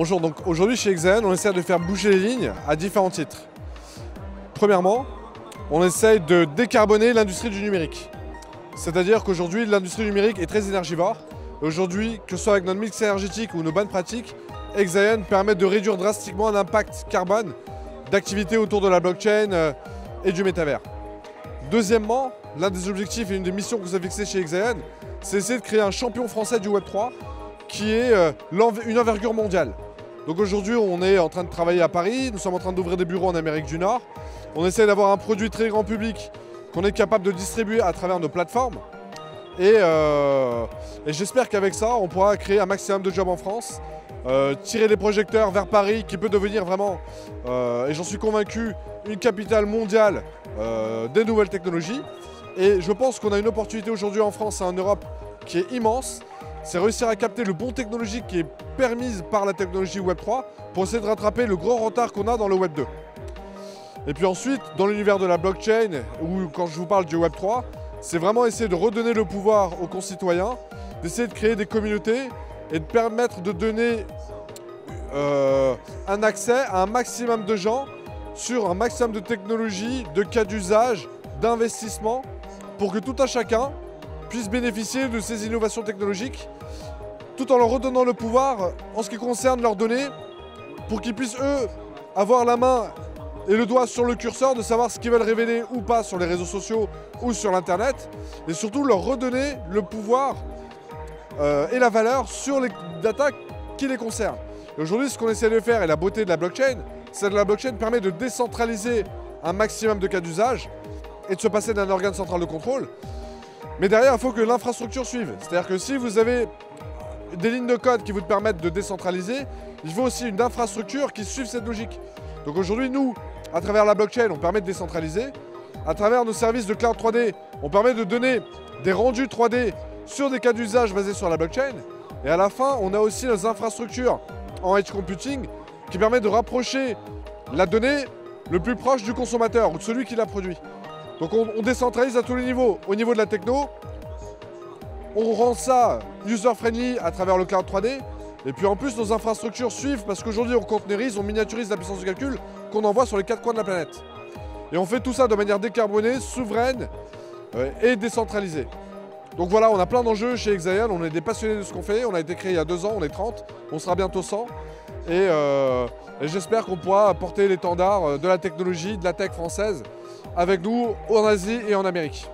Bonjour, donc aujourd'hui chez Hexagon, on essaie de faire bouger les lignes à différents titres. Premièrement, on essaye de décarboner l'industrie du numérique. C'est-à-dire qu'aujourd'hui, l'industrie numérique est très énergivore. Aujourd'hui, que ce soit avec notre mix énergétique ou nos bonnes pratiques, Hexagon permet de réduire drastiquement l'impact carbone d'activités autour de la blockchain et du métavers. Deuxièmement, l'un des objectifs et une des missions que vous avez fixées chez Hexagon, c'est essayer de créer un champion français du Web3 qui est une envergure mondiale. Donc aujourd'hui, on est en train de travailler à Paris, nous sommes en train d'ouvrir des bureaux en Amérique du Nord. On essaie d'avoir un produit très grand public qu'on est capable de distribuer à travers nos plateformes. Et j'espère qu'avec ça, on pourra créer un maximum de jobs en France, tirer les projecteurs vers Paris, qui peut devenir vraiment, et j'en suis convaincu, une capitale mondiale des nouvelles technologies. Et je pense qu'on a une opportunité aujourd'hui en France et en Europe qui est immense. C'est réussir à capter le bon technologique qui est permise par la technologie Web3 pour essayer de rattraper le gros retard qu'on a dans le Web2. Et puis ensuite, dans l'univers de la blockchain, ou quand je vous parle du Web3, c'est vraiment essayer de redonner le pouvoir aux concitoyens, d'essayer de créer des communautés et de permettre de donner un accès à un maximum de gens sur un maximum de technologies, de cas d'usage, d'investissement, pour que tout un chacun puisse bénéficier de ces innovations technologiques, tout en leur redonnant le pouvoir en ce qui concerne leurs données, pour qu'ils puissent, eux, avoir la main et le doigt sur le curseur de savoir ce qu'ils veulent révéler ou pas sur les réseaux sociaux ou sur l'internet, et surtout leur redonner le pouvoir et la valeur sur les data qui les concernent. Et aujourd'hui, ce qu'on essaie de faire, et la beauté de la blockchain, c'est que la blockchain permet de décentraliser un maximum de cas d'usage et de se passer d'un organe central de contrôle. Mais derrière, il faut que l'infrastructure suive. C'est-à-dire que si vous avez des lignes de code qui vous permettent de décentraliser, il faut aussi une infrastructure qui suive cette logique. Donc aujourd'hui, nous, à travers la blockchain, on permet de décentraliser. À travers nos services de cloud 3D, on permet de donner des rendus 3D sur des cas d'usage basés sur la blockchain. Et à la fin, on a aussi nos infrastructures en edge computing qui permettent de rapprocher la donnée le plus proche du consommateur ou de celui qui la produit. Donc on décentralise à tous les niveaux. Au niveau de la techno, on rend ça user-friendly à travers le cloud 3D. Et puis en plus, nos infrastructures suivent parce qu'aujourd'hui, on containerise, on miniaturise la puissance de calcul qu'on envoie sur les 4 coins de la planète. Et on fait tout ça de manière décarbonée, souveraine et décentralisée. Donc voilà, on a plein d'enjeux chez Hexagon, on est des passionnés de ce qu'on fait. On a été créé il y a 2 ans, on est 30, on sera bientôt 100. Et j'espère qu'on pourra porter l'étendard de la technologie, de la tech française avec nous en Asie et en Amérique.